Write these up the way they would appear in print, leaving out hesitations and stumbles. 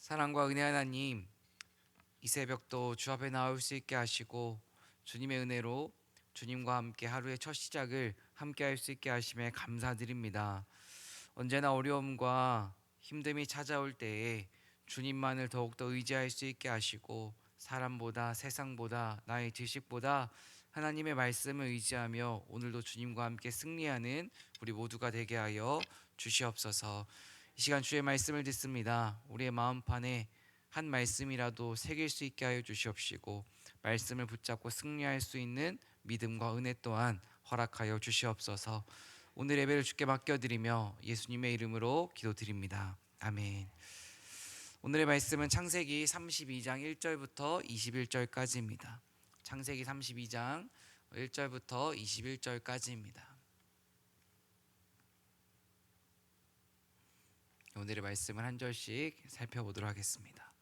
사랑과 은혜 하나님, 이 새벽도 주 앞에 나올 수 있게 하시고 주님의 은혜로 주님과 함께 하루의 첫 시작을 함께 할 수 있게 하심에 감사드립니다. 언제나 어려움과 힘듦이 찾아올 때에 주님만을 더욱더 의지할 수 있게 하시고 사람보다 세상보다 나의 지식보다 하나님의 말씀을 의지하며 오늘도 주님과 함께 승리하는 우리 모두가 되게 하여 주시옵소서. 이 시간 주의 말씀을 듣습니다. 우리의 마음판에 한 말씀이라도 새길 수 있게 하여 주시옵시고 말씀을 붙잡고 승리할 수 있는 믿음과 은혜 또한 허락하여 주시옵소서. 오늘 예배를 주께 맡겨드리며 예수님의 이름으로 기도드립니다. 아멘. 오늘의 말씀은 창세기 32장 1절부터 21절까지입니다. 창세기 32장 1절부터 21절까지입니다. 오늘의 말씀을 한 절씩 살펴보도록 하겠습니다.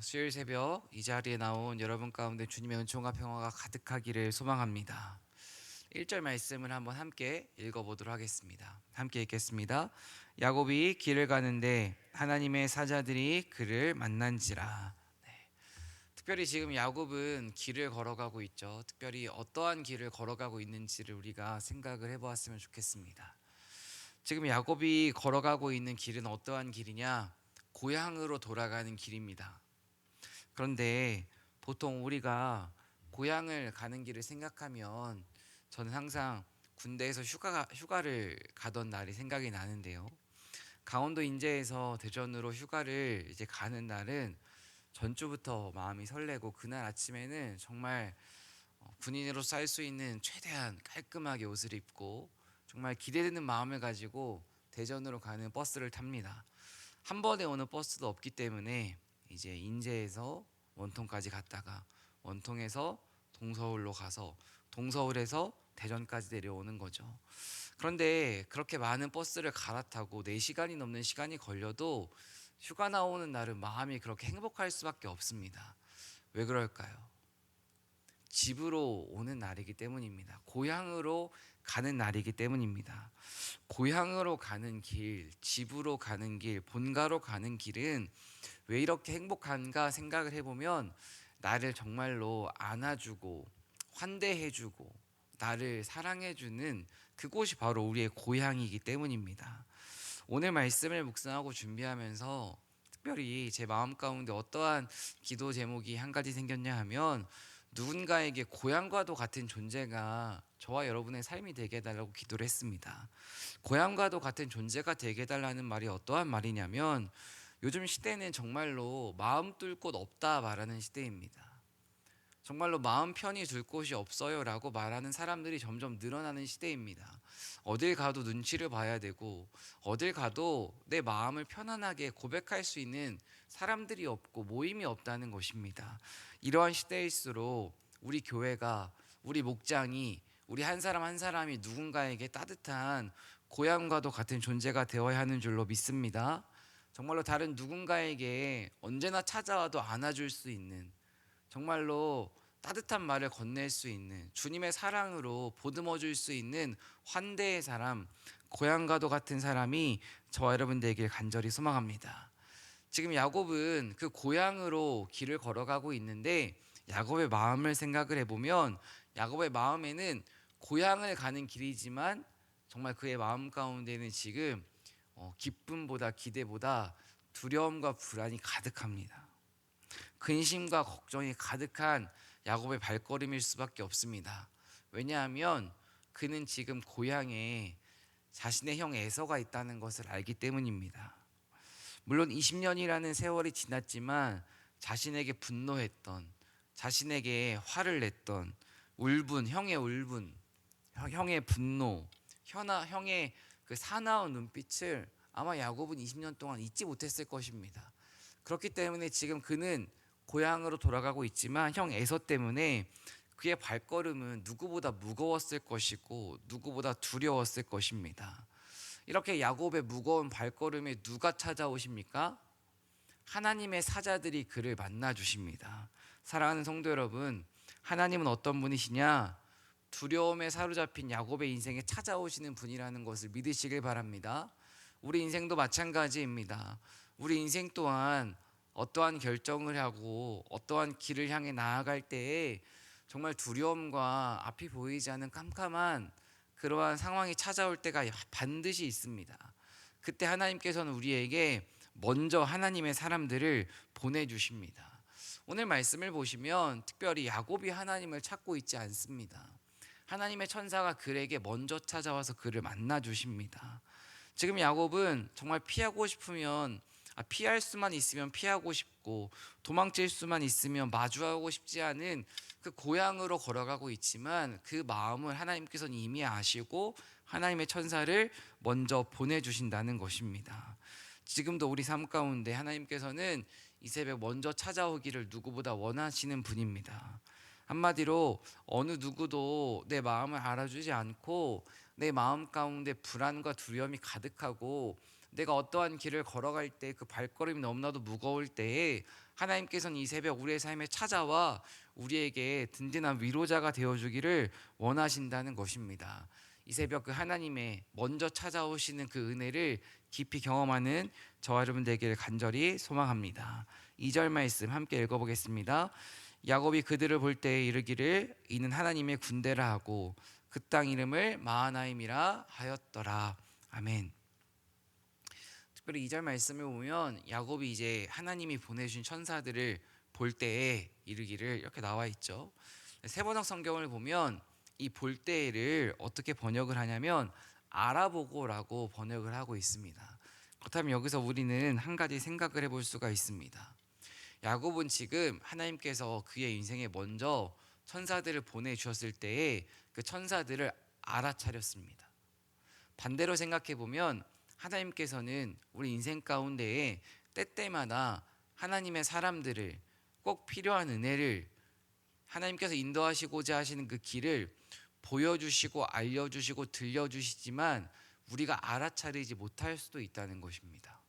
수요일 새벽 이 자리에 나온 여러분 가운데 주님의 은총과 평화가 가득하기를 소망합니다. 1절 말씀을 한번 함께 읽어보도록 하겠습니다. 함께 읽겠습니다. 야곱이 길을 가는데 하나님의 사자들이 그를 만난지라. 특별히 지금 야곱은 길을 걸어가고 있죠. 특별히 어떠한 길을 걸어가고 있는지를 우리가 생각을 해보았으면 좋겠습니다. 지금 야곱이 걸어가고 있는 길은 어떠한 길이냐? 고향으로 돌아가는 길입니다. 그런데 보통 우리가 고향을 가는 길을 생각하면 저는 항상 군대에서 휴가를 가던 날이 생각이 나는데요. 강원도 인제에서 대전으로 휴가를 이제 가는 날은 전주부터 마음이 설레고 그날 아침에는 정말 군인으로서 할 수 있는 최대한 깔끔하게 옷을 입고 정말 기대되는 마음을 가지고 대전으로 가는 버스를 탑니다. 한 번에 오는 버스도 없기 때문에 이제 인제에서 원통까지 갔다가 원통에서 동서울로 가서 동서울에서 대전까지 내려오는 거죠. 그런데 그렇게 많은 버스를 갈아타고 4시간이 넘는 시간이 걸려도 휴가 나오는 날은 마음이 그렇게 행복할 수밖에 없습니다. 왜 그럴까요? 집으로 오는 날이기 때문입니다. 고향으로 가는 날이기 때문입니다. 고향으로 가는 길, 집으로 가는 길, 본가로 가는 길은 왜 이렇게 행복한가 생각을 해보면 나를 정말로 안아주고 환대해주고 나를 사랑해주는 그곳이 바로 우리의 고향이기 때문입니다. 오늘 말씀을 묵상하고 준비하면서 특별히 제 마음 가운데 어떠한 기도 제목이 한 가지 생겼냐 하면 누군가에게 고향과도 같은 존재가 저와 여러분의 삶이 되게 해달라고 기도를 했습니다. 고향과도 같은 존재가 되게 해달라는 말이 어떠한 말이냐면 요즘 시대는 정말로 마음 뚫 곳 없다 말하는 시대입니다. 정말로 마음 편히 둘 곳이 없어요 라고 말하는 사람들이 점점 늘어나는 시대입니다. 어딜 가도 눈치를 봐야 되고 어딜 가도 내 마음을 편안하게 고백할 수 있는 사람들이 없고 모임이 없다는 것입니다. 이러한 시대일수록 우리 교회가 우리 목장이 우리 한 사람 한 사람이 누군가에게 따뜻한 고향과도 같은 존재가 되어야 하는 줄로 믿습니다. 정말로 다른 누군가에게 언제나 찾아와도 안아줄 수 있는 정말로 따뜻한 말을 건넬 수 있는 주님의 사랑으로 보듬어 줄 수 있는 환대의 사람, 고향과도 같은 사람이 저와 여러분 되길 간절히 소망합니다. 지금 야곱은 그 고향으로 길을 걸어가고 있는데 야곱의 마음을 생각을 해보면 야곱의 마음에는 고향을 가는 길이지만 정말 그의 마음 가운데는 지금 기쁨보다 기대보다 두려움과 불안이 가득합니다. 근심과 걱정이 가득한 야곱의 발걸음일 수밖에 없습니다. 왜냐하면 그는 지금 고향에 자신의 형 에서가 있다는 것을 알기 때문입니다. 물론 20년이라는 세월이 지났지만 자신에게 분노했던, 자신에게 화를 냈던 형의 울분, 형의 분노, 형의 그 사나운 눈빛을 아마 야곱은 20년 동안 잊지 못했을 것입니다. 그렇기 때문에 지금 그는 고향으로 돌아가고 있지만 형 에서 때문에 그의 발걸음은 누구보다 무거웠을 것이고 누구보다 두려웠을 것입니다. 이렇게 야곱의 무거운 발걸음에 누가 찾아오십니까? 하나님의 사자들이 그를 만나 주십니다. 사랑하는 성도 여러분, 하나님은 어떤 분이시냐? 두려움에 사로잡힌 야곱의 인생에 찾아오시는 분이라는 것을 믿으시길 바랍니다. 우리 인생도 마찬가지입니다. 우리 인생 또한 어떠한 결정을 하고 어떠한 길을 향해 나아갈 때에 정말 두려움과 앞이 보이지 않는 깜깜한 그러한 상황이 찾아올 때가 반드시 있습니다. 그때 하나님께서는 우리에게 먼저 하나님의 사람들을 보내주십니다. 오늘 말씀을 보시면 특별히 야곱이 하나님을 찾고 있지 않습니다. 하나님의 천사가 그에게 먼저 찾아와서 그를 만나 주십니다. 지금 야곱은 정말 피하고 싶으면 피할 수만 있으면 피하고 싶고 도망칠 수만 있으면 마주하고 싶지 않은 그 고향으로 걸어가고 있지만 그 마음을 하나님께서는 이미 아시고 하나님의 천사를 먼저 보내주신다는 것입니다. 지금도 우리 삶 가운데 하나님께서는 이 새벽 먼저 찾아오기를 누구보다 원하시는 분입니다. 한마디로 어느 누구도 내 마음을 알아주지 않고 내 마음 가운데 불안과 두려움이 가득하고 내가 어떠한 길을 걸어갈 때 그 발걸음이 너무나도 무거울 때에 하나님께서는 이 새벽 우리의 삶에 찾아와 우리에게 든든한 위로자가 되어주기를 원하신다는 것입니다. 이 새벽 그 하나님의 먼저 찾아오시는 그 은혜를 깊이 경험하는 저와 여러분 되기를 간절히 소망합니다. 2절 말씀 함께 읽어보겠습니다. 야곱이 그들을 볼 때에 이르기를 이는 하나님의 군대라 하고 그 땅 이름을 마하나임이라 하였더라. 아멘. 특별히 2절 말씀을 보면 야곱이 이제 하나님이 보내주신 천사들을 볼 때에 이르기를 이렇게 나와 있죠. 세번역 성경을 보면 이 볼 때를 어떻게 번역을 하냐면 알아보고라고 번역을 하고 있습니다. 그렇다면 여기서 우리는 한 가지 생각을 해볼 수가 있습니다. 야곱은 지금 하나님께서 그의 인생에 먼저 천사들을 보내주셨을 때에 그 천사들을 알아차렸습니다. 반대로 생각해 보면 하나님께서는 우리 인생 가운데에 때때마다 하나님의 사람들을 꼭 필요한 은혜를 하나님께서 인도하시고자 하시는 그 길을 보여주시고 알려주시고 들려주시지만 우리가 알아차리지 못할 수도 있다는 것입니다.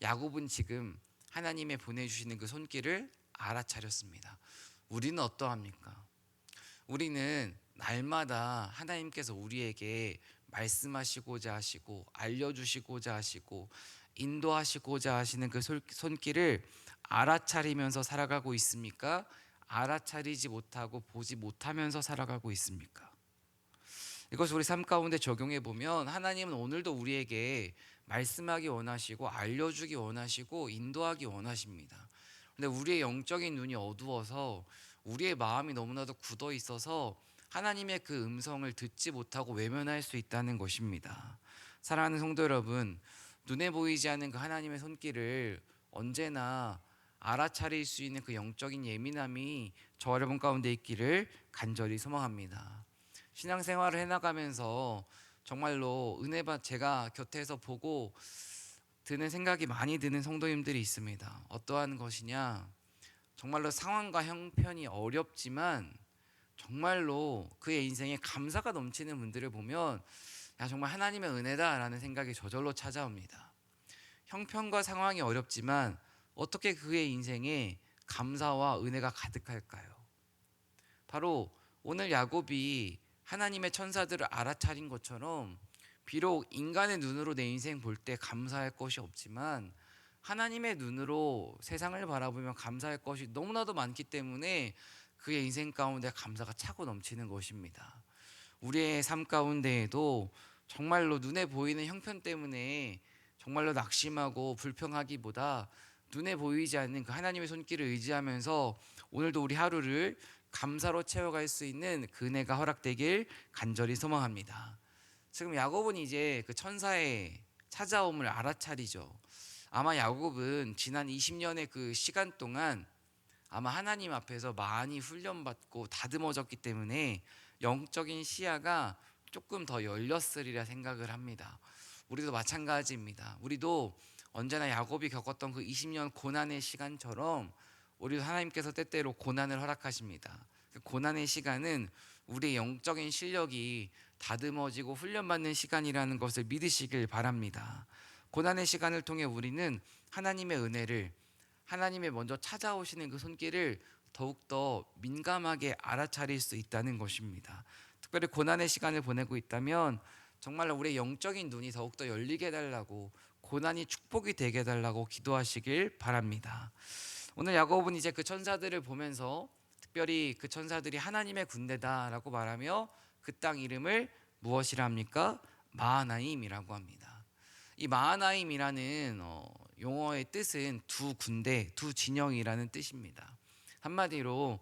야곱은 지금 하나님의 보내주시는 그 손길을 알아차렸습니다. 우리는 어떠합니까? 우리는 날마다 하나님께서 우리에게 말씀하시고자 하시고 알려주시고자 하시고 인도하시고자 하시는 그 손길을 알아차리면서 살아가고 있습니까? 알아차리지 못하고 보지 못하면서 살아가고 있습니까? 이것을 우리 삶 가운데 적용해 보면 하나님은 오늘도 우리에게 말씀하기 원하시고 알려주기 원하시고 인도하기 원하십니다. 근데 우리의 영적인 눈이 어두워서 우리의 마음이 너무나도 굳어 있어서 하나님의 그 음성을 듣지 못하고 외면할 수 있다는 것입니다. 사랑하는 성도 여러분, 눈에 보이지 않는 그 하나님의 손길을 언제나 알아차릴 수 있는 그 영적인 예민함이 저와 여러분 가운데 있기를 간절히 소망합니다. 신앙생활을 해나가면서 정말로 은혜받 제가 곁에서 보고 드는 생각이 많이 드는 성도님들이 있습니다. 어떠한 것이냐? 정말로 상황과 형편이 어렵지만 정말로 그의 인생에 감사가 넘치는 분들을 보면 야, 정말 하나님의 은혜다라는 생각이 저절로 찾아옵니다. 형편과 상황이 어렵지만 어떻게 그의 인생에 감사와 은혜가 가득할까요? 바로 오늘 야곱이 하나님의 천사들을 알아차린 것처럼 비록 인간의 눈으로 내 인생 볼 때 감사할 것이 없지만 하나님의 눈으로 세상을 바라보면 감사할 것이 너무나도 많기 때문에 그의 인생 가운데 감사가 차고 넘치는 것입니다. 우리의 삶 가운데에도 정말로 눈에 보이는 형편 때문에 정말로 낙심하고 불평하기보다 눈에 보이지 않는 그 하나님의 손길을 의지하면서 오늘도 우리 하루를 감사로 채워갈 수 있는 그 은혜가 허락되길 간절히 소망합니다. 지금 야곱은 이제 그 천사의 찾아옴을 알아차리죠. 아마 야곱은 지난 20년의 그 시간 동안 아마 하나님 앞에서 많이 훈련받고 다듬어졌기 때문에 영적인 시야가 조금 더 열렸으리라 생각을 합니다. 우리도 마찬가지입니다. 우리도 언제나 야곱이 겪었던 그 20년 고난의 시간처럼 우리도 하나님께서 때때로 고난을 허락하십니다. 그 고난의 시간은 우리의 영적인 실력이 다듬어지고 훈련받는 시간이라는 것을 믿으시길 바랍니다. 고난의 시간을 통해 우리는 하나님의 은혜를 하나님의 먼저 찾아오시는 그 손길을 더욱더 민감하게 알아차릴 수 있다는 것입니다. 특별히 고난의 시간을 보내고 있다면 정말로 우리의 영적인 눈이 더욱더 열리게 해달라고 고난이 축복이 되게 해달라고 기도하시길 바랍니다. 오늘 야곱은 이제 그 천사들을 보면서 특별히 그 천사들이 하나님의 군대다라고 말하며 그 땅 이름을 무엇이라 합니까? 마하나임이라고 합니다. 이 마하나임이라는 용어의 뜻은 두 군대, 두 진영이라는 뜻입니다. 한마디로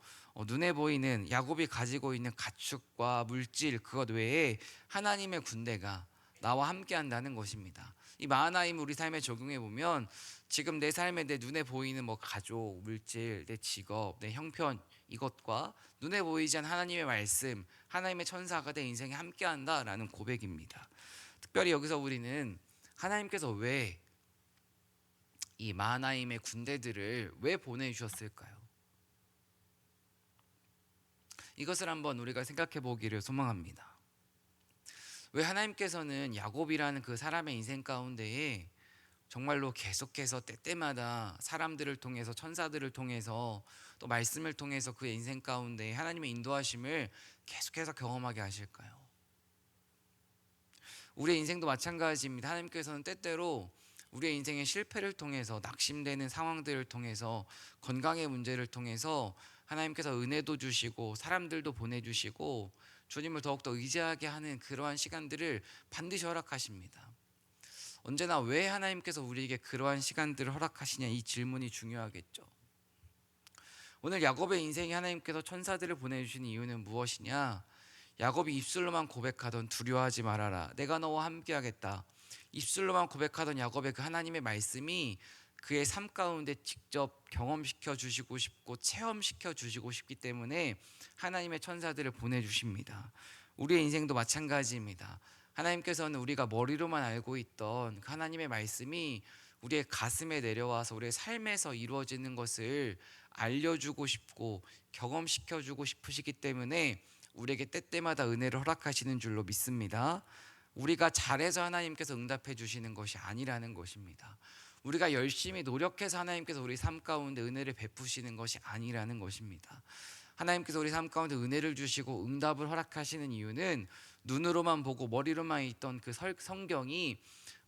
눈에 보이는 야곱이 가지고 있는 가축과 물질 그것 외에 하나님의 군대가 나와 함께 한다는 것입니다. 이 마하나임 우리 삶에 적용해 보면 지금 내 삶에 내 눈에 보이는 뭐 가족, 물질, 내 직업, 내 형편 이것과 눈에 보이지 않는 하나님의 말씀, 하나님의 천사가 내 인생에 함께 한다라는 고백입니다. 특별히 여기서 우리는 하나님께서 왜 이 마하나임의 군대들을 왜 보내주셨을까요? 이것을 한번 우리가 생각해 보기를 소망합니다. 왜 하나님께서는 야곱이라는 그 사람의 인생 가운데에 정말로 계속해서 때때마다 사람들을 통해서 천사들을 통해서 또 말씀을 통해서 그 인생 가운데 하나님의 인도하심을 계속해서 경험하게 하실까요? 우리의 인생도 마찬가지입니다. 하나님께서는 때때로 우리의 인생의 실패를 통해서 낙심되는 상황들을 통해서 건강의 문제를 통해서 하나님께서 은혜도 주시고 사람들도 보내주시고 주님을 더욱더 의지하게 하는 그러한 시간들을 반드시 허락하십니다. 언제나 왜 하나님께서 우리에게 그러한 시간들을 허락하시냐 이 질문이 중요하겠죠. 오늘 야곱의 인생에 하나님께서 천사들을 보내주신 이유는 무엇이냐? 야곱이 입술로만 고백하던 두려워하지 말아라 내가 너와 함께하겠다, 입술로만 고백하던 야곱의 그 하나님의 말씀이 그의 삶 가운데 직접 경험시켜 주시고 싶고 체험시켜 주시고 싶기 때문에 하나님의 천사들을 보내주십니다. 우리의 인생도 마찬가지입니다. 하나님께서는 우리가 머리로만 알고 있던 그 하나님의 말씀이 우리의 가슴에 내려와서 우리의 삶에서 이루어지는 것을 알려주고 싶고 경험시켜주고 싶으시기 때문에 우리에게 때때마다 은혜를 허락하시는 줄로 믿습니다. 우리가 잘해서 하나님께서 응답해 주시는 것이 아니라는 것입니다. 우리가 열심히 노력해서 하나님께서 우리 삶 가운데 은혜를 베푸시는 것이 아니라는 것입니다. 하나님께서 우리 삶 가운데 은혜를 주시고 응답을 허락하시는 이유는 눈으로만 보고 머리로만 있던 그 성경이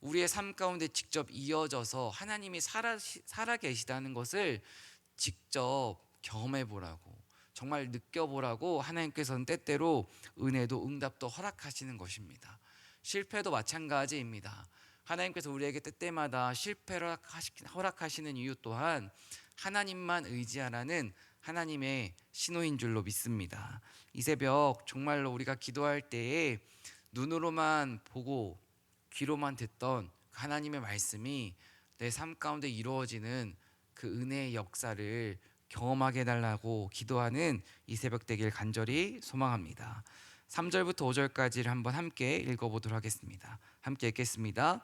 우리의 삶 가운데 직접 이어져서 하나님이 살아 계시다는 것을 직접 경험해 보라고, 정말 느껴보라고 하나님께서는 때때로 은혜도 응답도 허락하시는 것입니다. 실패도 마찬가지입니다. 하나님께서 우리에게 때때마다 실패를 허락하시는 이유 또한 하나님만 의지하라는 하나님의 신호인 줄로 믿습니다. 이 새벽 정말로 우리가 기도할 때에 눈으로만 보고 귀로만 듣던 하나님의 말씀이 내 삶 가운데 이루어지는 그 은혜의 역사를 경험하게 해달라고 기도하는 이 새벽 되길 간절히 소망합니다. 3절부터 5절까지를 한번 함께 읽어보도록 하겠습니다. 함께 읽겠습니다.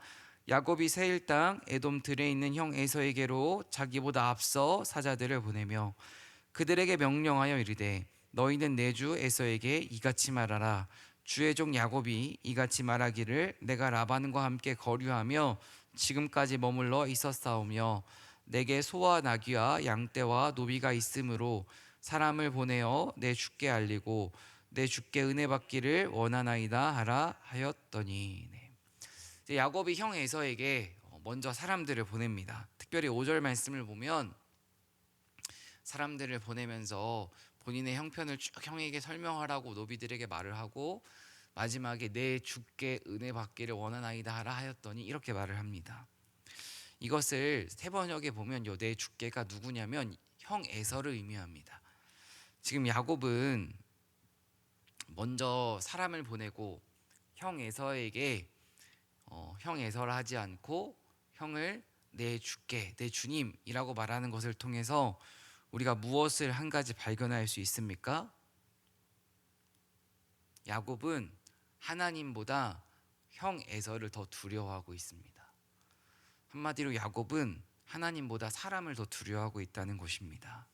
야곱이 세일 땅 에돔 들에 있는 형 에서에게로 자기보다 앞서 사자들을 보내며 그들에게 명령하여 이르되 너희는 내 주 에서에게 이같이 말하라. 주의 종 야곱이 이같이 말하기를 내가 라반과 함께 거류하며 지금까지 머물러 있었사오며 내게 소와 나귀와 양떼와 노비가 있으므로 사람을 보내어 내 주께 알리고 내 주께 은혜 받기를 원하나이다 하라 하였더니. 야곱이 형 에서에게 먼저 사람들을 보냅니다. 특별히 5절 말씀을 보면 사람들을 보내면서 본인의 형편을 쭉 형에게 설명하라고 노비들에게 말을 하고 마지막에 내 주께 은혜 받기를 원하나이다 하라 하였더니 이렇게 말을 합니다. 이것을 세번역에 보면 내 주께가 누구냐면 형 에서를 의미합니다. 지금 야곱은 먼저 사람을 보내고 형 에서에게 형 에서를 하지 않고 형을 내 주께, 내 주님이라고 말하는 것을 통해서 우리가 무엇을 한 가지 발견할 수 있습니까? 야곱은 하나님보다 형 에서를 더 두려워하고 있습니다. 한마디로 야곱은 하나님보다 사람을 더 두려워하고 있다는 것입니다.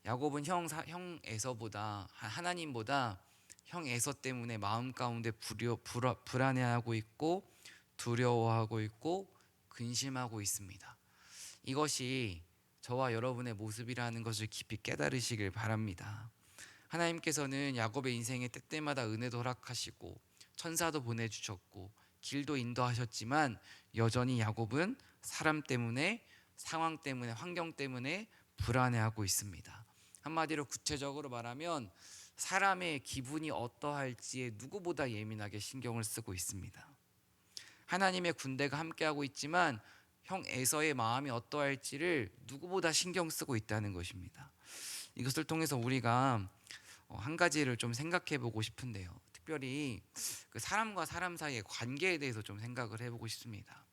야곱은 형 에서보다 하나님보다 형 에서 때문에 마음 가운데 불안해하고 있고 두려워하고 있고 근심하고 있습니다. 이것이 저와 여러분의 모습이라는 것을 깊이 깨달으시길 바랍니다. 하나님께서는 야곱의 인생에 때때마다 은혜도 허락하시고 천사도 보내주셨고 길도 인도하셨지만 여전히 야곱은 사람 때문에, 상황 때문에, 환경 때문에 불안해하고 있습니다. 한마디로 구체적으로 말하면 사람의 기분이 어떠할지에 누구보다 예민하게 신경을 쓰고 있습니다. 하나님의 군대가 함께하고 있지만 형 에서의 마음이 어떠할지를 누구보다 신경 쓰고 있다는 것입니다. 이것을 통해서 우리가 한 가지를 좀 생각해 보고 싶은데요. 특별히 그 사람과 사람 사이의 관계에 대해서 좀 생각을 해보고 싶습니다.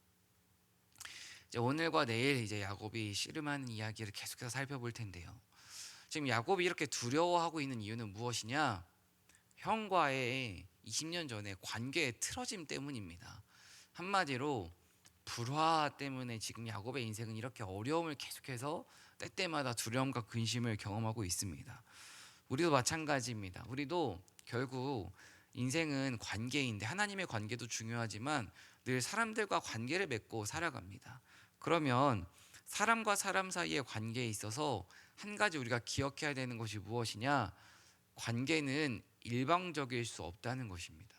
이제 오늘과 내일 이제 야곱이 씨름하는 이야기를 계속해서 살펴볼 텐데요. 지금 야곱이 이렇게 두려워하고 있는 이유는 무엇이냐? 형과의 20년 전의 관계의 틀어짐 때문입니다. 한마디로 불화 때문에 지금 야곱의 인생은 이렇게 어려움을 계속해서 때때마다 두려움과 근심을 경험하고 있습니다. 우리도 마찬가지입니다. 우리도 결국 인생은 관계인데 하나님의 관계도 중요하지만 늘 사람들과 관계를 맺고 살아갑니다. 그러면 사람과 사람 사이의 관계에 있어서 한 가지 우리가 기억해야 되는 것이 무엇이냐? 관계는 일방적일 수 없다는 것입니다.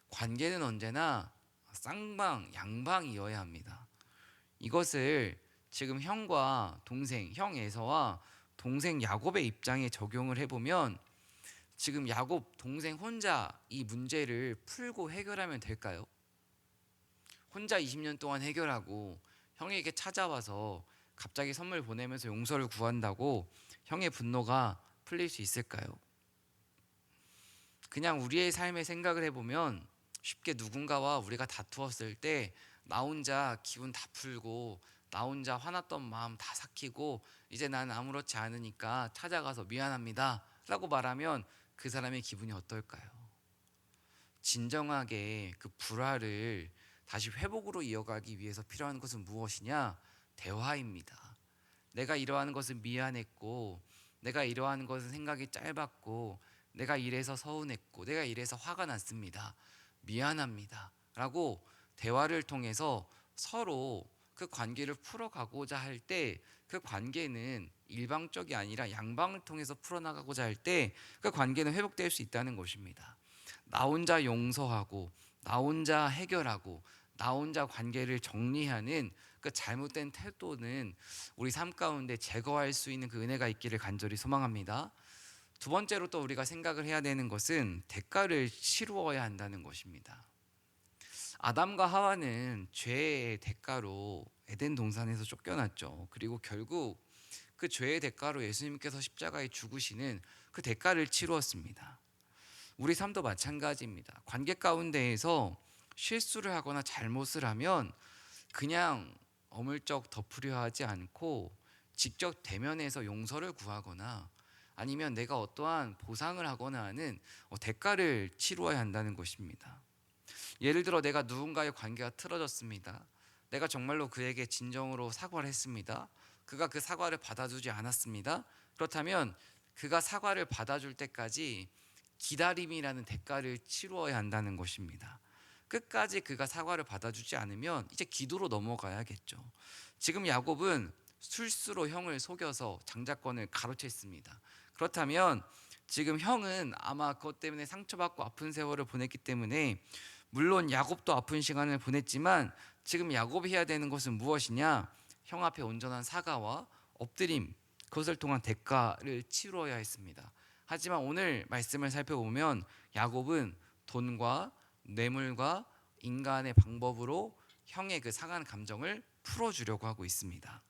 관계는 언제나 쌍방, 양방이어야 합니다. 이것을 지금 형과 동생, 형 에서와 동생 야곱의 입장에 적용을 해보면 지금 야곱 동생 혼자 이 문제를 풀고 해결하면 될까요? 혼자 20년 동안 해결하고 형에게 찾아와서 갑자기 선물 보내면서 용서를 구한다고 형의 분노가 풀릴 수 있을까요? 그냥 우리의 삶의 생각을 해보면 쉽게 누군가와 우리가 다투었을 때 나 혼자 기분 다 풀고 나 혼자 화났던 마음 다 삭히고 이제 난 아무렇지 않으니까 찾아가서 미안합니다 라고 말하면 그 사람의 기분이 어떨까요? 진정하게 그 불화를 다시 회복으로 이어가기 위해서 필요한 것은 무엇이냐? 대화입니다. 내가 이러한 것은 미안했고 내가 이러한 것은 생각이 짧았고 내가 이래서 서운했고 내가 이래서 화가 났습니다. 미안합니다 라고 대화를 통해서 서로 그 관계를 풀어가고자 할 때 그 관계는 일방적이 아니라 양방을 통해서 풀어나가고자 할 때 그 관계는 회복될 수 있다는 것입니다. 나 혼자 용서하고 나 혼자 해결하고 나 혼자 관계를 정리하는 그 잘못된 태도는 우리 삶 가운데 제거할 수 있는 그 은혜가 있기를 간절히 소망합니다. 두 번째로 또 우리가 생각을 해야 되는 것은 대가를 치루어야 한다는 것입니다. 아담과 하와는 죄의 대가로 에덴 동산에서 쫓겨났죠. 그리고 결국 그 죄의 대가로 예수님께서 십자가에 죽으시는 그 대가를 치루었습니다. 우리 삶도 마찬가지입니다. 관계 가운데에서 실수를 하거나 잘못을 하면 그냥 어물쩍 덮으려 하지 않고 직접 대면해서 용서를 구하거나 아니면 내가 어떠한 보상을 하거나 하는 대가를 치루어야 한다는 것입니다. 예를 들어 내가 누군가의 관계가 틀어졌습니다. 내가 정말로 그에게 진정으로 사과를 했습니다. 그가 그 사과를 받아주지 않았습니다. 그렇다면 그가 사과를 받아줄 때까지 기다림이라는 대가를 치루어야 한다는 것입니다. 끝까지 그가 사과를 받아주지 않으면 이제 기도로 넘어가야겠죠. 지금 야곱은 술수로 형을 속여서 장자권을 가로챘습니다. 그렇다면 지금 형은 아마 그것 때문에 상처받고 아픈 세월을 보냈기 때문에 물론 야곱도 아픈 시간을 보냈지만 지금 야곱이 해야 되는 것은 무엇이냐? 형 앞에 온전한 사과와 엎드림, 그것을 통한 대가를 치루어야 했습니다. 하지만 오늘 말씀을 살펴보면 야곱은 돈과 뇌물과 인간의 방법으로 형의 그 상한 감정을 풀어주려고 하고 있습니다.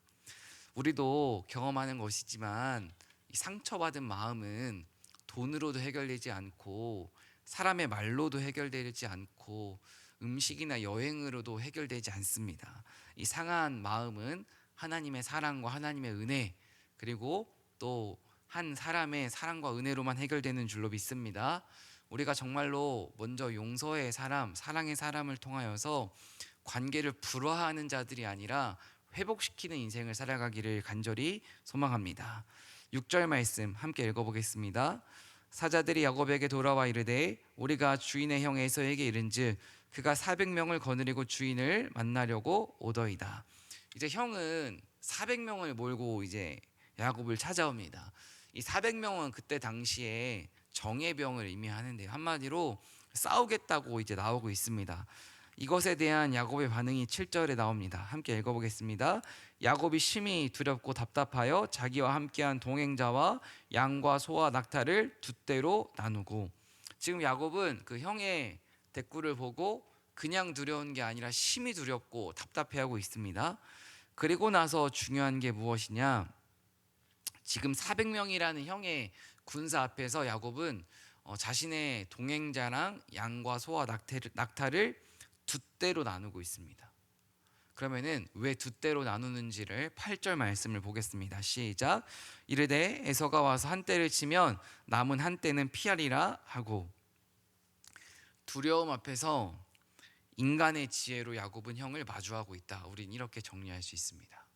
우리도 경험하는 것이지만 이 상처받은 마음은 돈으로도 해결되지 않고 사람의 말로도 해결되지 않고 음식이나 여행으로도 해결되지 않습니다. 이 상한 마음은 하나님의 사랑과 하나님의 은혜 그리고 또 한 사람의 사랑과 은혜로만 해결되는 줄로 믿습니다. 우리가 정말로 먼저 용서의 사람, 사랑의 사람을 통하여서 관계를 불화하는 자들이 아니라 회복시키는 인생을 살아가기를 간절히 소망합니다. 6절 말씀 함께 읽어보겠습니다. 사자들이 야곱에게 돌아와 이르되 우리가 주인의 형 에서에게 이른즉 그가 400명을 거느리고 주인을 만나려고 오더이다. 이제 형은 400명을 몰고 이제 야곱을 찾아옵니다. 이 400명은 그때 당시에 정예병을 의미하는데요. 한마디로 싸우겠다고 이제 나오고 있습니다. 이것에 대한 야곱의 반응이 7절에 나옵니다. 함께 읽어보겠습니다. 야곱이 심히 두렵고 답답하여 자기와 함께한 동행자와 양과 소와 낙타를 두 떼로 나누고, 지금 야곱은 그 형의 대꾸를 보고 그냥 두려운 게 아니라 심히 두렵고 답답해하고 있습니다. 그리고 나서 중요한 게 무엇이냐? 지금 400명이라는 형의 군사 앞에서 야곱은 자신의 동행자랑 양과 소와 낙타를 두 떼로 나누고 있습니다. 그러면은 왜 두 떼로 나누는지를 8절 말씀을 보겠습니다. 시작. 이르되 에서가 와서 한 떼를 치면 남은 한 떼는 피하리라 하고, 두려움 앞에서 인간의 지혜로 야곱은 형을 마주하고 있다. 우린 이렇게 정리할 수 있습니다.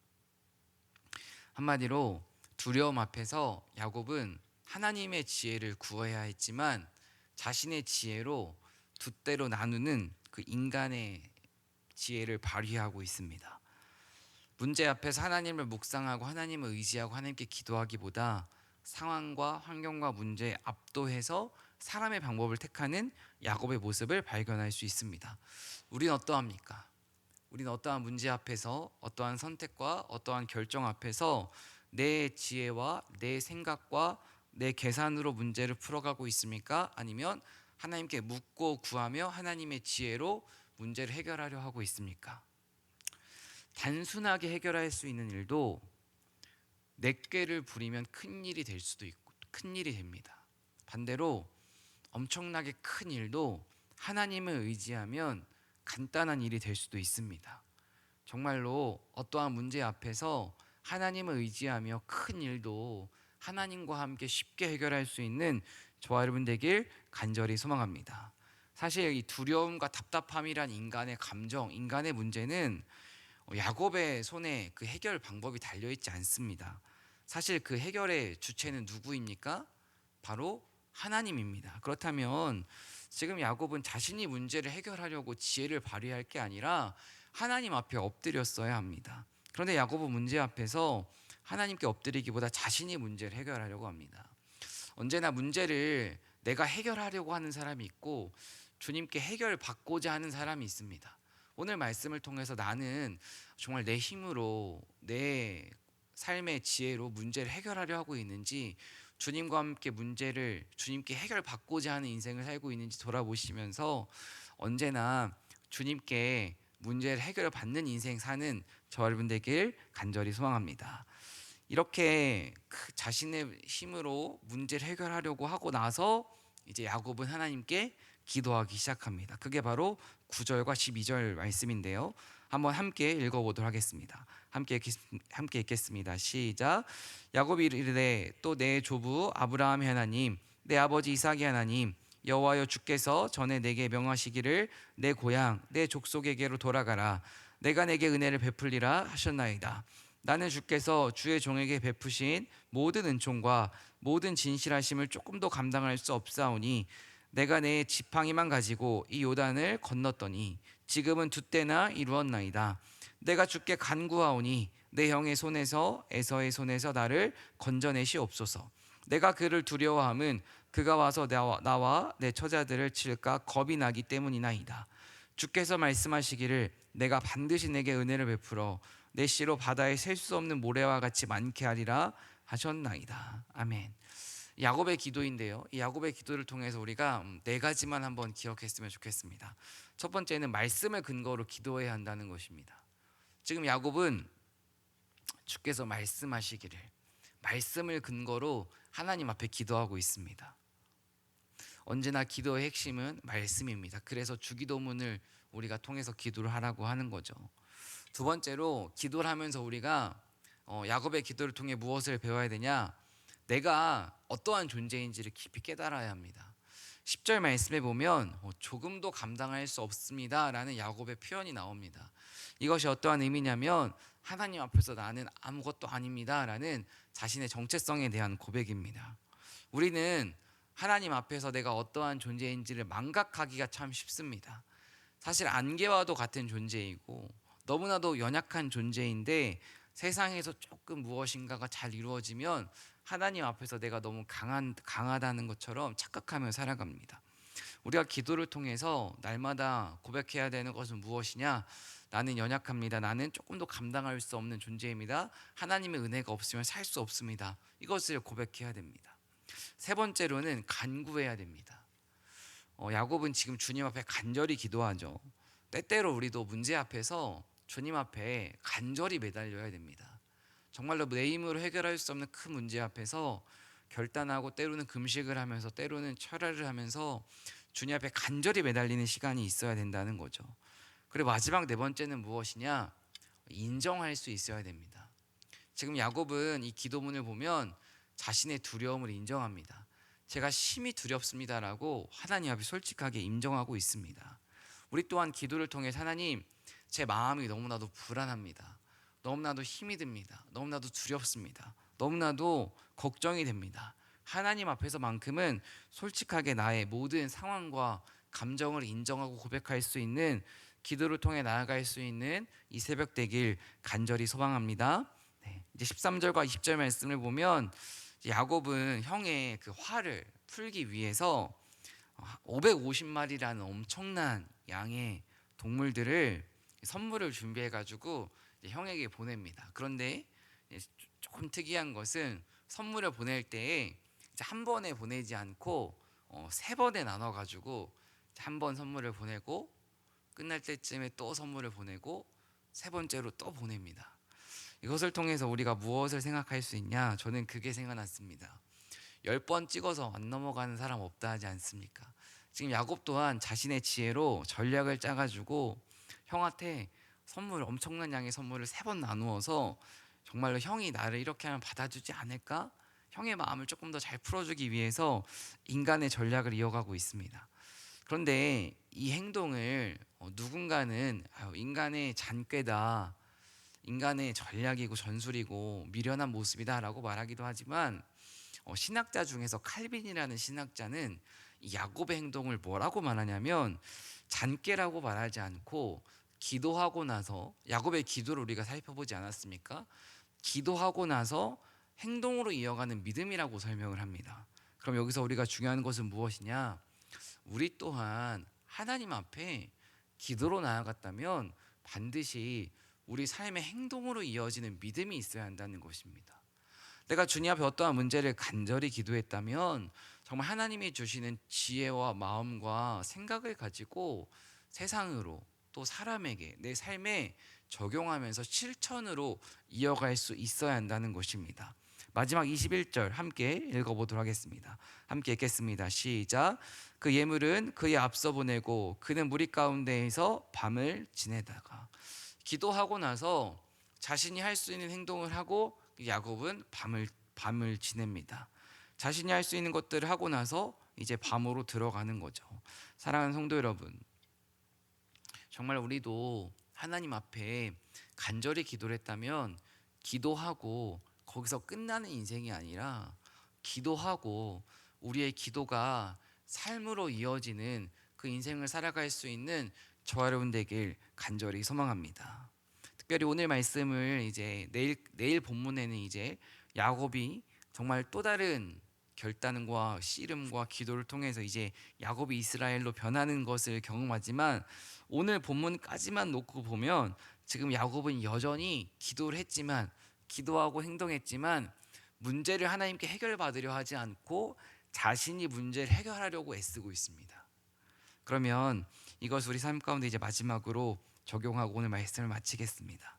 한마디로 두려움 앞에서 야곱은 하나님의 지혜를 구해야 했지만 자신의 지혜로 두 떼로 나누는 그 인간의 지혜를 발휘하고 있습니다. 문제 앞에서 하나님을 묵상하고 하나님을 의지하고 하나님께 기도하기보다 상황과 환경과 문제에 압도해서 사람의 방법을 택하는 야곱의 모습을 발견할 수 있습니다. 우린 어떠합니까? 우린 어떠한 문제 앞에서, 어떠한 선택과 어떠한 결정 앞에서 내 지혜와 내 생각과 내 계산으로 문제를 풀어가고 있습니까? 아니면 하나님께 묻고 구하며 하나님의 지혜로 문제를 해결하려 하고 있습니까? 단순하게 해결할 수 있는 일도 넷개를 부리면 큰 일이 될 수도 있고 큰 일이 됩니다. 반대로 엄청나게 큰 일도 하나님을 의지하면 간단한 일이 될 수도 있습니다. 정말로 어떠한 문제 앞에서 하나님을 의지하며 큰 일도 하나님과 함께 쉽게 해결할 수 있는 저와 여러분 되길 간절히 소망합니다. 사실 이 두려움과 답답함이란 인간의 감정, 인간의 문제는 야곱의 손에 그 해결 방법이 달려있지 않습니다. 사실 그 해결의 주체는 누구입니까? 바로 하나님입니다. 그렇다면 지금 야곱은 자신이 문제를 해결하려고 지혜를 발휘할 게 아니라 하나님 앞에 엎드렸어야 합니다. 그런데 야곱은 문제 앞에서 하나님께 엎드리기보다 자신이 문제를 해결하려고 합니다. 언제나 문제를 내가 해결하려고 하는 사람이 있고 주님께 해결받고자 하는 사람이 있습니다. 오늘 말씀을 통해서 나는 정말 내 힘으로 내 삶의 지혜로 문제를 해결하려 하고 있는지, 주님과 함께 문제를 주님께 해결받고자 하는 인생을 살고 있는지 돌아보시면서 언제나 주님께 문제를 해결받는 인생 사는 저 여러분 되길 간절히 소망합니다. 이렇게 자신의 힘으로 문제를 해결하려고 하고 나서 이제 야곱은 하나님께 기도하기 시작합니다. 그게 바로 9절과 12절 말씀인데요. 한번 함께 읽어보도록 하겠습니다. 함께 읽겠습니다. 시작. 야곱이 이르되 또 내 조부 아브라함의 하나님, 내 아버지 이삭의 하나님 여호와여, 주께서 전에 내게 명하시기를 내 고향 내 족속에게로 돌아가라, 내가 내게 은혜를 베풀리라 하셨나이다. 나는 주께서 주의 종에게 베푸신 모든 은총과 모든 진실하심을 조금도 감당할 수 없사오니 내가 내 지팡이만 가지고 이 요단을 건넜더니 지금은 두 때나 이루었나이다. 내가 주께 간구하오니 내 형의 손에서 에서의 손에서 나를 건져내시옵소서. 내가 그를 두려워함은 그가 와서 나와 내 처자들을 칠까 겁이 나기 때문이나이다. 주께서 말씀하시기를 내가 반드시 내게 은혜를 베풀어 내 씨로 바다에 셀 수 없는 모래와 같이 많게 하리라 하셨나이다. 아멘. 야곱의 기도인데요. 이 야곱의 기도를 통해서 우리가 네 가지만 한번 기억했으면 좋겠습니다. 첫 번째는 말씀을 근거로 기도해야 한다는 것입니다. 지금 야곱은 주께서 말씀하시기를, 말씀을 근거로 하나님 앞에 기도하고 있습니다. 언제나 기도의 핵심은 말씀입니다. 그래서 주기도문을 우리가 통해서 기도를 하라고 하는 거죠. 두 번째로 기도를 하면서 우리가 야곱의 기도를 통해 무엇을 배워야 되냐? 내가 어떠한 존재인지를 깊이 깨달아야 합니다. 10절 말씀에 보면 조금도 감당할 수 없습니다 라는 야곱의 표현이 나옵니다. 이것이 어떠한 의미냐면 하나님 앞에서 나는 아무것도 아닙니다 라는 자신의 정체성에 대한 고백입니다. 우리는 하나님 앞에서 내가 어떠한 존재인지를 망각하기가 참 쉽습니다. 사실 안개와도 같은 존재이고 너무나도 연약한 존재인데 세상에서 조금 무엇인가가 잘 이루어지면 하나님 앞에서 내가 너무 강하다는 것처럼 착각하며 살아갑니다. 우리가 기도를 통해서 날마다 고백해야 되는 것은 무엇이냐? 나는 연약합니다. 나는 조금도 감당할 수 없는 존재입니다. 하나님의 은혜가 없으면 살 수 없습니다. 이것을 고백해야 됩니다. 세 번째로는 간구해야 됩니다. 야곱은 지금 주님 앞에 간절히 기도하죠. 때때로 우리도 문제 앞에서 주님 앞에 간절히 매달려야 됩니다. 정말로 내 힘으로 해결할 수 없는 큰 문제 앞에서 결단하고 때로는 금식을 하면서 때로는 철야를 하면서 주님 앞에 간절히 매달리는 시간이 있어야 된다는 거죠. 그리고 마지막 네 번째는 무엇이냐? 인정할 수 있어야 됩니다. 지금 야곱은 이 기도문을 보면 자신의 두려움을 인정합니다. 제가 심히 두렵습니다라고 하나님 앞에 솔직하게 인정하고 있습니다. 우리 또한 기도를 통해 하나님, 제 마음이 너무나도 불안합니다. 너무나도 힘이 듭니다. 너무나도 두렵습니다. 너무나도 걱정이 됩니다. 하나님 앞에서만큼은 솔직하게 나의 모든 상황과 감정을 인정하고 고백할 수 있는, 기도를 통해 나아갈 수 있는 이 새벽 되길 간절히 소망합니다. 네, 이제 13절과 20절 말씀을 보면 야곱은 형의 그 화를 풀기 위해서 550마리라는 엄청난 양의 동물들을 선물을 준비해 가지고 형에게 보냅니다. 그런데 조금 특이한 것은 선물을 보낼 때에 한 번에 보내지 않고 세 번에 나눠 가지고 한 번 선물을 보내고 끝날 때쯤에 또 선물을 보내고 세 번째로 또 보냅니다. 이것을 통해서 우리가 무엇을 생각할 수 있냐? 저는 그게 생각났습니다. 10번 찍어서 안 넘어가는 사람 없다 하지 않습니까? 지금 야곱 또한 자신의 지혜로 전략을 짜가지고 형한테 엄청난 양의 선물을 세 번 나누어서 정말로 형이 나를 이렇게 하면 받아주지 않을까? 형의 마음을 조금 더 잘 풀어주기 위해서 인간의 전략을 이어가고 있습니다. 그런데 이 행동을 누군가는 인간의 잔꾀다, 인간의 전략이고 전술이고 미련한 모습이다라고 말하기도 하지만 신학자 중에서 칼빈이라는 신학자는 이 야곱의 행동을 뭐라고 말하냐면 잔꾀라고 말하지 않고 기도하고 나서, 야곱의 기도를 우리가 살펴보지 않았습니까? 기도하고 나서 행동으로 이어가는 믿음이라고 설명을 합니다. 그럼 여기서 우리가 중요한 것은 무엇이냐? 우리 또한 하나님 앞에 기도로 나아갔다면 반드시 우리 삶의 행동으로 이어지는 믿음이 있어야 한다는 것입니다. 내가 주님 앞에 어떠한 문제를 간절히 기도했다면 정말 하나님이 주시는 지혜와 마음과 생각을 가지고 세상으로 또 사람에게 내 삶에 적용하면서 실천으로 이어갈 수 있어야 한다는 것입니다. 마지막 21절 함께 읽어보도록 하겠습니다. 함께 읽겠습니다. 시작. 그 예물은 그의 앞서 보내고 그는 무리 가운데에서 밤을 지내다가. 기도하고 나서 자신이 할 수 있는 행동을 하고 야곱은 밤을 지냅니다. 자신이 할 수 있는 것들을 하고 나서 이제 밤으로 들어가는 거죠. 사랑하는 성도 여러분, 정말 우리도 하나님 앞에 간절히 기도를 했다면 기도하고 거기서 끝나는 인생이 아니라 기도하고 우리의 기도가 삶으로 이어지는 그 인생을 살아갈 수 있는 저와 여러분 되길 간절히 소망합니다. 특별히 오늘 말씀을 이제 내일 본문에는 이제 야곱이 정말 또 다른 결단과 씨름과 기도를 통해서 이제 야곱이 이스라엘로 변하는 것을 경험하지만 오늘 본문까지만 놓고 보면 지금 야곱은 여전히 기도를 했지만, 기도하고 행동했지만 문제를 하나님께 해결받으려 하지 않고 자신이 문제를 해결하려고 애쓰고 있습니다. 그러면 이것 우리 삶 가운데 이제 마지막으로 적용하고 오늘 말씀을 마치겠습니다.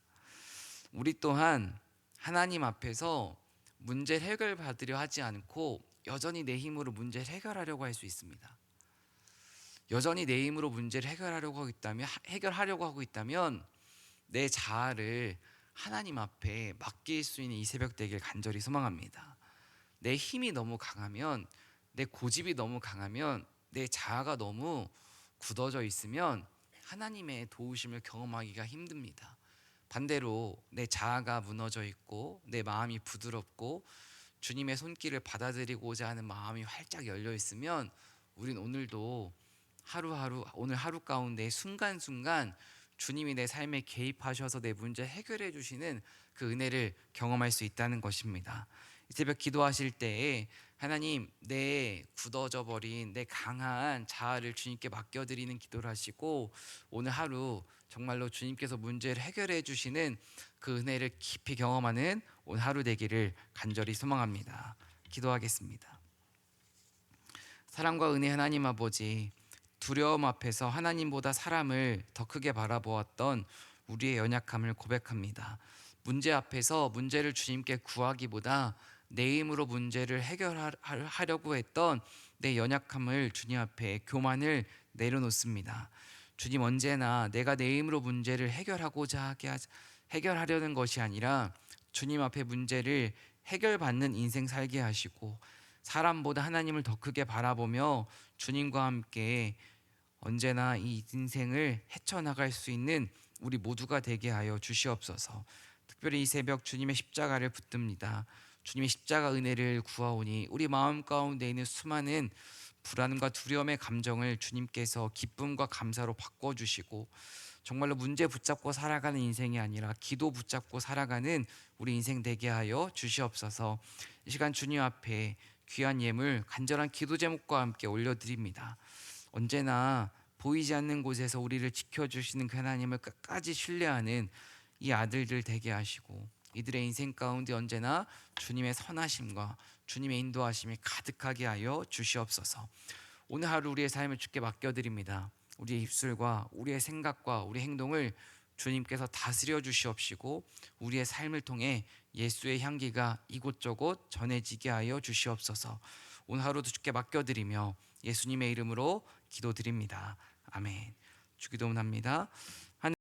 우리 또한 하나님 앞에서 문제를 해결받으려 하지 않고 여전히 내 힘으로 문제를 해결하려고 할 수 있습니다. 여전히 내 힘으로 문제를 해결하려고 하고 있다면 내 자아를 하나님 앞에 맡길 수 있는 이 새벽 되길 간절히 소망합니다. 내 힘이 너무 강하면, 내 고집이 너무 강하면, 내 자아가 너무 굳어져 있으면 하나님의 도우심을 경험하기가 힘듭니다. 반대로 내 자아가 무너져 있고 내 마음이 부드럽고 주님의 손길을 받아들이고자 하는 마음이 활짝 열려 있으면 우린 오늘도 오늘 하루 가운데 순간순간 주님이 내 삶에 개입하셔서 내 문제 해결해 주시는 그 은혜를 경험할 수 있다는 것입니다. 이 새벽 기도하실 때에 하나님, 내 굳어져 버린 내 강한 자아를 주님께 맡겨드리는 기도를 하시고, 오늘 하루 정말로 주님께서 문제를 해결해 주시는 그 은혜를 깊이 경험하는 오늘 하루 되기를 간절히 소망합니다. 기도하겠습니다. 사랑과 은혜 하나님 아버지, 두려움 앞에서 하나님보다 사람을 더 크게 바라보았던 우리의 연약함을 고백합니다. 문제 앞에서 문제를 주님께 구하기보다 내 힘으로 문제를 해결하려고 했던 내 연약함을 주님 앞에 교만을 내려놓습니다. 주님, 언제나 내가 내 힘으로 문제를 해결하려는 것이 아니라 주님 앞에 문제를 해결받는 인생 살게 하시고, 사람보다 하나님을 더 크게 바라보며 주님과 함께 언제나 이 인생을 헤쳐나갈 수 있는 우리 모두가 되게 하여 주시옵소서. 특별히 이 새벽 주님의 십자가를 붙듭니다. 주님의 십자가 은혜를 구하오니 우리 마음 가운데 있는 수많은 불안과 두려움의 감정을 주님께서 기쁨과 감사로 바꿔주시고, 정말로 문제 붙잡고 살아가는 인생이 아니라 기도 붙잡고 살아가는 우리 인생 되게 하여 주시옵소서. 이 시간 주님 앞에 귀한 예물, 간절한 기도 제목과 함께 올려드립니다. 언제나 보이지 않는 곳에서 우리를 지켜주시는 그 하나님을 끝까지 신뢰하는 이 아들들 되게 하시고, 이들의 인생 가운데 언제나 주님의 선하심과 주님의 인도하심이 가득하게 하여 주시옵소서. 오늘 하루 우리의 삶을 주께 맡겨드립니다. 우리의 입술과 우리의 생각과 우리 행동을 주님께서 다스려 주시옵시고, 우리의 삶을 통해 예수의 향기가 이곳저곳 전해지게 하여 주시옵소서. 오늘 하루도 주께 맡겨드리며 예수님의 이름으로 기도드립니다. 아멘. 주기도문합니다.